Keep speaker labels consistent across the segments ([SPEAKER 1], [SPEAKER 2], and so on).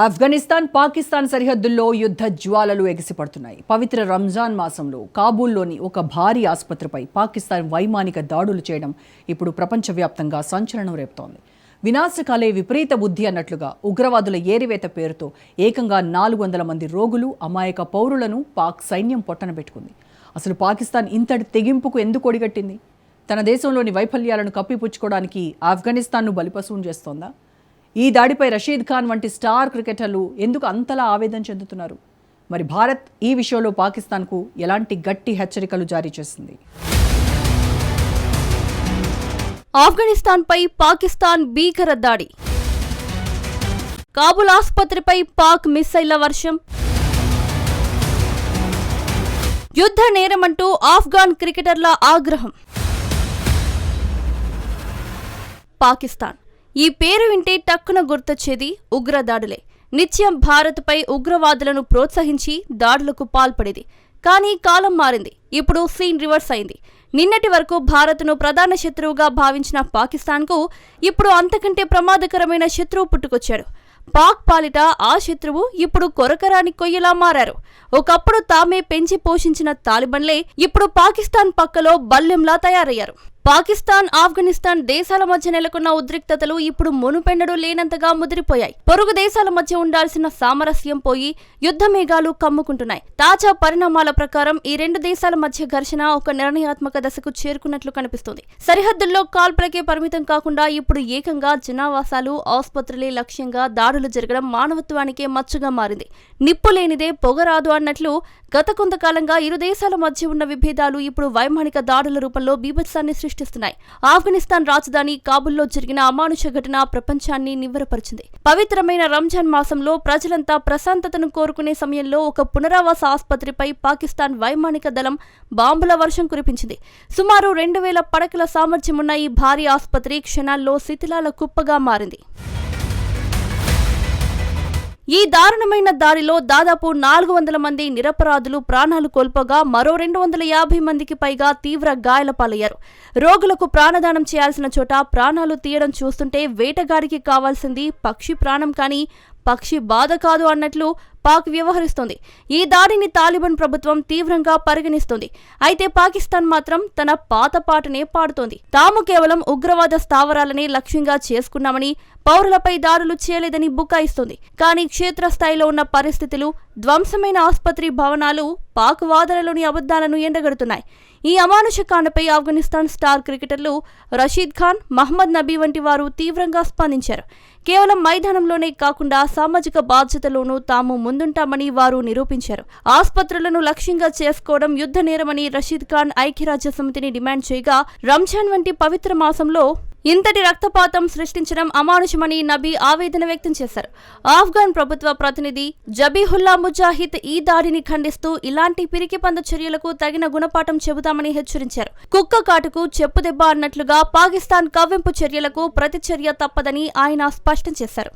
[SPEAKER 1] ఆఫ్ఘనిస్తాన్ పాకిస్తాన్ సరిహద్దుల్లో యుద్ధ జ్వాలలు ఎగిసిపడుతున్నాయి. పవిత్ర రంజాన్ మాసంలో కాబూల్లోని ఒక భారీ ఆసుపత్రిపై పాకిస్తాన్ వైమానిక దాడులు చేయడం ఇప్పుడు ప్రపంచవ్యాప్తంగా సంచలనం రేపుతోంది. వినాశకాలే విపరీత బుద్ధి అన్నట్లుగా ఉగ్రవాదుల ఏరివేత పేరుతో ఏకంగా 400 మంది రోగులు, అమాయక పౌరులను పాక్ సైన్యం పొట్టనబెట్టుకుంది. అసలు పాకిస్తాన్ ఇంతటి తెగింపుకు ఎందుకు ఒడిగట్టింది? తన దేశంలోని వైఫల్యాలను కప్పిపుచ్చుకోవడానికి ఆఫ్ఘనిస్తాన్ను బలిపశువును చేస్తోందా? ఈ దాడిపై రషీద్ ఖాన్ వంటి స్టార్ క్రికెటర్లు ఎందుకు అంతలా ఆవేదన చెందుతున్నారు? మరి భారత్ ఈ విషయంలో పాకిస్తాన్కు ఎలాంటి గట్టి హెచ్చరికలు జారీ చేసింది?
[SPEAKER 2] ఆఫ్ఘనిస్తాన్పై పాకిస్తాన్ భీకర దాడి, కాబూల్ ఆసుపత్రిపై పాక్ మిస్సైళ్ల వర్షం, యుద్ధ నేరమంటూ ఆఫ్ఘాన్ క్రికెటర్ల ఆగ్రహం. పాకిస్తాన్ ఈ పేరు వింటే టక్కున గుర్తొచ్చేది ఉగ్రదాడులే. నిత్యం భారత్పై ఉగ్రవాదులను ప్రోత్సహించి దాడులకు పాల్పడేది. కానీ కాలం మారింది. ఇప్పుడు సీన్ రివర్స్ అయింది. నిన్నటి వరకు భారత్ను ప్రధాన శత్రువుగా భావించిన పాకిస్తాన్కు ఇప్పుడు అంతకంటే ప్రమాదకరమైన శత్రువు పుట్టుకొచ్చాడు. పాక్ పాలిట ఆ శత్రువు ఇప్పుడు కొరకరాని కొయ్యలా మారారు. ఒకప్పుడు తామే పెంచి పోషించిన తాలిబన్లే ఇప్పుడు పాకిస్తాన్ పక్కలో బల్లెంలా తయారయ్యారు. పాకిస్తాన్, ఆఫ్ఘనిస్తాన్ దేశాల మధ్య నెలకొన్న ఉద్రిక్తతలు ఇప్పుడు మునుపెన్నడూ లేనంతగా ముదిరిపోయాయి. పొరుగు దేశాల మధ్య ఉండాల్సిన సామరస్యం పోయి యుద్ధ మేఘాలు కమ్ముకుంటున్నాయి. తాజా పరిణామాల ప్రకారం ఈ రెండు దేశాల మధ్య ఘర్షణ ఒక నిర్ణయాత్మక దశకు చేరుకున్నట్లు కనిపిస్తోంది. సరిహద్దుల్లో కాల్పులకే పరిమితం కాకుండా ఇప్పుడు ఏకంగా జనావాసాలు, ఆసుపత్రులే లక్ష్యంగా దాడులు జరగడం మానవత్వానికే మచ్చుగా మారింది. నిప్పు లేనిదే పొగరాదు అన్నట్లు గత కొంతకాలంగా ఇరు దేశాల మధ్య ఉన్న విభేదాలు ఇప్పుడు వైమానిక దాడుల రూపంలో బీభత్సాన్ని సృష్టిస్తున్నాయి. ఆఫ్ఘనిస్తాన్ రాజధాని కాబూల్లో జరిగిన అమానుష ఘటన ప్రపంచాన్ని నివ్వెరపరిచింది. పవిత్రమైన రంజాన్ మాసంలో ప్రజలంతా ప్రశాంతతను కోరుకునే సమయంలో ఒక పునరావాస ఆసుపత్రిపై పాకిస్తాన్ వైమానిక దళం బాంబుల వర్షం కురిపించింది. సుమారు 2000 పడకల సామర్థ్యమున్న ఈ భారీ ఆసుపత్రి క్షణాల్లో శిథిలాల కుప్పగా మారింది. ఈ దారుణమైన దాడిలో దాదాపు 400 మంది నిరపరాధులు ప్రాణాలు కోల్పోగా మరో 250 మందికి పైగా తీవ్ర గాయాల పాలయ్యారు. రోగులకు ప్రాణదానం చేయాల్సిన చోట ప్రాణాలు తీయడం చూస్తుంటే వేటగాడికి కావాల్సింది పక్షి ప్రాణం కానీ పక్షి బాధ కాదు అన్నట్లు పాక్ వ్యవహరిస్తోంది. ఈ దాడిని తాలిబాన్ ప్రభుత్వం తీవ్రంగా పరిగణిస్తోంది. అయితే పాకిస్తాన్ మాత్రం తన పాత పాటనే పాడుతోంది. తాము కేవలం ఉగ్రవాద స్థావరాలనే లక్ష్యంగా చేసుకున్నామని, పౌరులపై దాడులు చేయలేదని బుకాయిస్తోంది. కానీ క్షేత్రస్థాయిలో ఉన్న పరిస్థితులు, ధ్వంసమైన ఆసుపత్రి భవనాలు పాక్ వాదనలోని అబద్ధాలను ఎండగడుతున్నాయి. ఈ అమానుష కాండపై ఆఫ్ఘనిస్తాన్ స్టార్ క్రికెటర్లు రషీద్ ఖాన్, మహ్మద్ నబీ వంటి వారు తీవ్రంగా స్పందించారు. కేవలం మైదానంలోనే కాకుండా సామాజిక బాధ్యతలోనూ తాము ముందుంటామని వారు నిరూపించారు. ఆసుపత్రులను లక్ష్యంగా చేసుకోవడం యుద్ధ నేరమని రషీద్ ఖాన్ ఐక్యరాజ్య సమితిని డిమాండ్ చేయగా, రంజాన్ వంటి పవిత్ర మాసంలో ఇంతటి రక్తపాతం సృష్టించడం అమానుషమని నబీ ఆవేదన వ్యక్తం చేశారు. ఆఫ్ఘాన్ ప్రభుత్వ ప్రతినిధి జబీహుల్లా ముజాహిద్ ఈ దాడిని ఖండిస్తూ ఇలాంటి పిరికిపంద చర్యలకు తగిన గుణపాఠం చెబుతామని హెచ్చరించారు. కుక్క కాటుకు చెప్పుదెబ్బ అన్నట్లుగా పాకిస్తాన్ కవ్వింపు చర్యలకు ప్రతిచర్య తప్పదని ఆయన స్పష్టం చేశారు.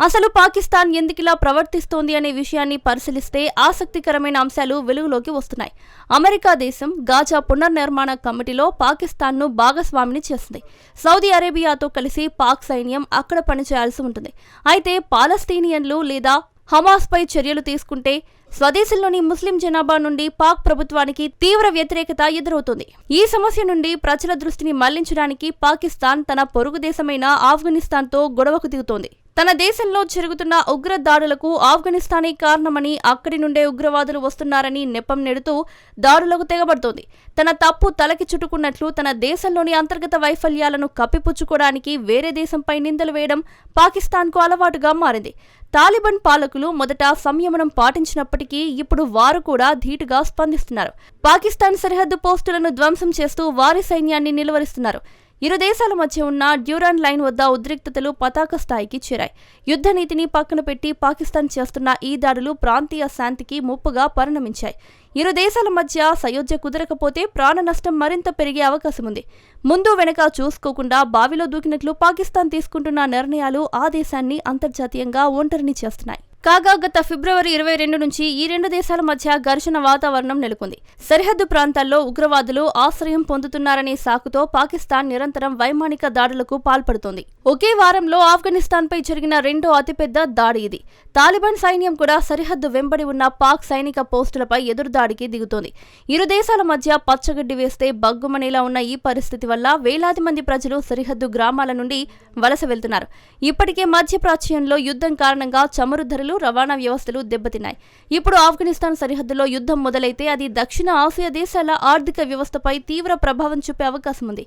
[SPEAKER 2] అసలు పాకిస్తాన్ ఎందుకిలా ప్రవర్తిస్తోంది అనే విషయాన్ని పరిశీలిస్తే ఆసక్తికరమైన అంశాలు వెలుగులోకి వస్తున్నాయి. అమెరికా దేశం గాజా పునర్నిర్మాణ కమిటీలో పాకిస్తాన్ను భాగస్వామిని చేస్తుంది. సౌదీ అరేబియాతో కలిసి పాక్ సైన్యం అక్కడ పనిచేయాల్సి ఉంటుంది. అయితే పాలస్తీనియన్లు లేదా హమాస్ పై చర్యలు తీసుకుంటే స్వదేశంలోని ముస్లిం జనాభా నుండి పాక్ ప్రభుత్వానికి తీవ్ర వ్యతిరేకత ఎదురవుతుంది. ఈ సమస్య నుండి ప్రజల దృష్టిని మళ్లించడానికి పాకిస్తాన్ తన పొరుగు దేశమైన ఆఫ్ఘనిస్తాన్తో గొడవకు దిగుతోంది. తన దేశంలో జరుగుతున్న ఉగ్ర దాడులకు ఆఫ్ఘనిస్తానే కారణమని, అక్కడి నుండే ఉగ్రవాదులు వస్తున్నారని నెపం నెడుతూ దాడులకు తెగబడుతోంది. తన తప్పు తలకి చుట్టుకున్నట్లు తన దేశంలోని అంతర్గత వైఫల్యాలను కప్పిపుచ్చుకోవడానికి వేరే దేశంపై నిందలు వేయడం పాకిస్తాన్కు అలవాటుగా మారింది. తాలిబాన్ పాలకులు మొదట సంయమనం పాటించినప్పటికీ ఇప్పుడు వారు కూడా ధీటుగా స్పందిస్తున్నారు. పాకిస్తాన్ సరిహద్దు పోస్టులను ధ్వంసం చేస్తూ వారి సైన్యాన్ని నిలువరిస్తున్నారు. ఇరు దేశాల మధ్య ఉన్న డ్యూరాన్ లైన్ వద్ద ఉద్రిక్తతలు పతాక స్థాయికి చేరాయి. యుద్ధ నీతిని పక్కన పెట్టి పాకిస్తాన్ చేస్తున్న ఈ దాడులు ప్రాంతీయ శాంతికి ముప్పుగా పరిణమించాయి. ఇరు దేశాల మధ్య సయోధ్య కుదరకపోతే ప్రాణ నష్టం మరింత పెరిగే అవకాశం ఉంది. ముందు వెనక చూసుకోకుండా బావిలో దూకినట్లు పాకిస్తాన్ తీసుకుంటున్న నిర్ణయాలు ఆ దేశాన్ని అంతర్జాతీయంగా ఒంటరిని చేస్తున్నాయి. కాగా గత ఫిబ్రవరి 22 నుంచి ఈ రెండు దేశాల మధ్య ఘర్షణ వాతావరణం నెలకొంది. సరిహద్దు ప్రాంతాల్లో ఉగ్రవాదులు ఆశ్రయం పొందుతున్నారనే సాకుతో పాకిస్తాన్ నిరంతరం వైమానిక దాడులకు పాల్పడుతోంది. ఒకే వారంలో ఆఫ్ఘనిస్తాన్పై జరిగిన రెండో అతిపెద్ద దాడి ఇది. తాలిబాన్ సైన్యం కూడా సరిహద్దు వెంబడి ఉన్న పాక్ సైనిక పోస్టులపై ఎదురుదాడికి దిగుతోంది. ఇరు దేశాల మధ్య పచ్చగడ్డి వేస్తే బగ్గుమనేలా ఉన్న ఈ పరిస్థితి వల్ల వేలాది మంది ప్రజలు సరిహద్దు గ్రామాల నుండి వలస వెళ్తున్నారు. ఇప్పటికే మధ్యప్రాచ్యంలో యుద్ధం కారణంగా చమురు ధరలు, రవాణా వ్యవస్థలు దెబ్బతిన్నాయి. ఇప్పుడు ఆఫ్ఘనిస్తాన్ సరిహద్దులో యుద్ధం మొదలైతే అది దక్షిణ ఆసియా దేశాల ఆర్థిక వ్యవస్థపై తీవ్ర ప్రభావం చూపే అవకాశం ఉంది.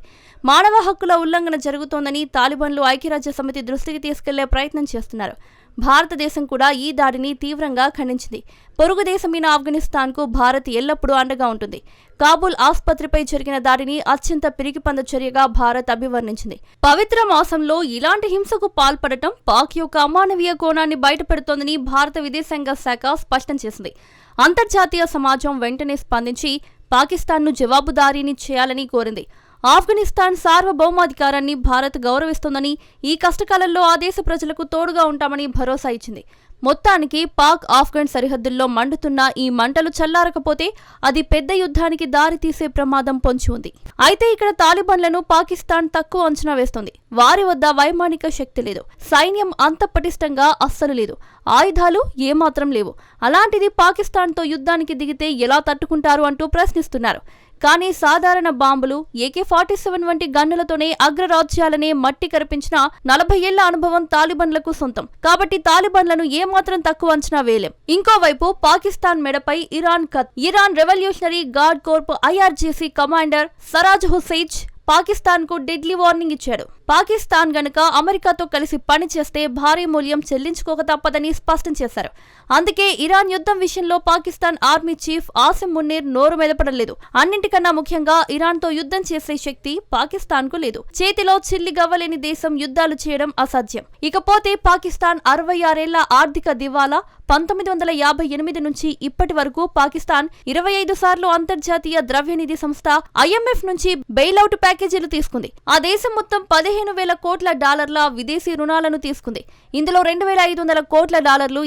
[SPEAKER 2] మానవ హక్కుల ఉల్లంఘన జరుగుతోందని తాలిబాన్లు ఐక్యరాజ్య సమితి దృష్టికి తీసుకెళ్లే ప్రయత్నం చేస్తున్నారు. భారతదేశం కూడా ఈ దాడిని తీవ్రంగా ఖండించింది. పొరుగు దేశమైన ఆఫ్ఘనిస్తాన్కు భారత్ ఎల్లప్పుడూ అండగా ఉంటుంది. కాబూల్ ఆసుపత్రిపై జరిగిన దాడిని అత్యంత పిరికిపంద చర్యగా భారత్ అభివర్ణించింది. పవిత్ర మాసంలో ఇలాంటి హింసకు పాల్పడటం పాక్ యొక్క అమానవీయ కోణాన్ని బయటపెడుతోందని భారత విదేశాంగ శాఖ స్పష్టం చేసింది. అంతర్జాతీయ సమాజం వెంటనే స్పందించి పాకిస్తాన్ను జవాబుదారీని చేయాలని కోరింది. ఆఫ్ఘనిస్తాన్ సార్వభౌమాధికారాన్ని భారత్ గౌరవిస్తోందని, ఈ కష్టకాలంలో ఆ దేశ ప్రజలకు తోడుగా ఉంటామని భరోసా ఇచ్చింది. మొత్తానికి పాక్ ఆఫ్ఘన్ సరిహద్దుల్లో మండుతున్న ఈ మంటలు చల్లారకపోతే అది పెద్ద యుద్ధానికి దారితీసే ప్రమాదం పొంచి ఉంది. అయితే ఇక్కడ తాలిబాన్లను పాకిస్తాన్ తక్కువ అంచనా వేస్తోంది. వారి వద్ద వైమానిక శక్తి లేదు, సైన్యం అంత పటిష్టంగా అస్సలు లేదు, ఆయుధాలు ఏమాత్రం లేవు. అలాంటిది పాకిస్తాన్తో యుద్ధానికి దిగితే ఎలా తట్టుకుంటారు అంటూ ప్రశ్నిస్తున్నారు. కానీ సాధారణ బాంబులు, AK-47 వంటి గన్నులతోనే అగ్రరాజ్యాలనే మట్టి కరిపించిన 40 ఏళ్ల అనుభవం తాలిబాన్లకు సొంతం. కాబట్టి తాలిబాన్లను ఏమాత్రం తక్కువ అంచనా వేయలేం. ఇంకోవైపు పాకిస్తాన్ మెడపై Iran revolutionary guard corps IRGC commander Saraj Hussain పాకిస్తాన్కు డెడ్లీ వార్నింగ్ ఇచ్చాడు. పాకిస్తాన్ గనక అమెరికాతో కలిసి పనిచేస్తే భారీ మూల్యం చెల్లించుకోక తప్పదని స్పష్టం చేశారు. అందుకే ఇరాన్ యుద్ధం విషయంలో పాకిస్తాన్ ఆర్మీ చీఫ్ ఆసిమ్ మున్నీర్ నోరు మెదపడం లేదు. అన్నింటికన్నా ముఖ్యంగా ఇరాన్తో యుద్ధం చేసే శక్తి పాకిస్తాన్కు లేదు. చేతిలో చిల్లి గవ్వలేని దేశం యుద్ధాలు చేయడం అసాధ్యం. ఇకపోతే పాకిస్తాన్ 66 ఏళ్ల ఆర్థిక దివాలా. 1958 నుంచి ఇప్పటి వరకు పాకిస్తాన్ 25 సార్లు అంతర్జాతీయ ద్రవ్యనిధి సంస్థ IMF నుంచి బెయిలౌట్ ప్యాకేజీలు తీసుకుంది. ఆ దేశం మొత్తం $15,000 కోట్ల విదేశీ రుణాలను తీసుకుంది. ఇందులో $2,500 కోట్ల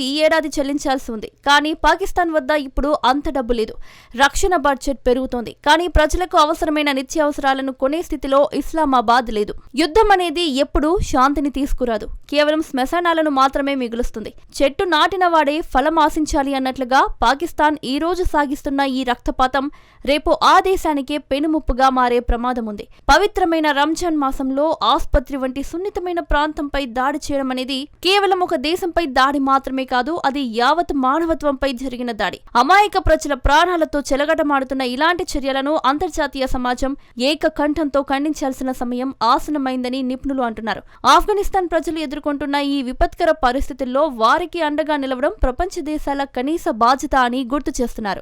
[SPEAKER 2] ఈ ఏడాది చెల్లించాల్సి ఉంది. కానీ పాకిస్తాన్ వద్ద ఇప్పుడు అంత డబ్బు లేదు. రక్షణ బడ్జెట్ పెరుగుతోంది, కానీ ప్రజలకు అవసరమైన నిత్యావసరాలను కొనే స్థితిలో ఇస్లామాబాద్ లేదు. యుద్ధం అనేది ఎప్పుడూ శాంతిని తీసుకురాదు, కేవలం శ్మశానాలను మాత్రమే మిగులుస్తుంది. చెట్టు నాటిన వాడే ఫలం ఆశించాలి అన్నట్లుగా పాకిస్తాన్ ఈ రోజు సాగిస్తున్న ఈ రక్తపాతం రేపు ఆ దేశానికే పెనుముప్పుగా మారే ప్రమాదం ఉంది. పవిత్రమైన రంజాన్ మాసంలో ఆసుపత్రి వంటి సున్నితమైన ప్రాంతంపై దాడి చేయడం అనేది కేవలం ఒక దేశంపై దాడి మాత్రమే కాదు, అది యావత్ మానవత్వంపై జరిగిన దాడి. అమాయక ప్రజల ప్రాణాలతో చెలగటమాడుతున్న ఇలాంటి చర్యలను అంతర్జాతీయ సమాజం ఏకకంఠంతో ఖండించాల్సిన సమయం ఆసన్నమైందని నిపుణులు అంటున్నారు. ఆఫ్ఘనిస్తాన్ ప్రజలు ఎదుర్కొంటున్న ఈ విపత్కర పరిస్థితుల్లో వారికి అండగా నిలవడం ప్రపంచ దేశాల కనీస బాధ్యత అని గుర్తు చేస్తున్నారు.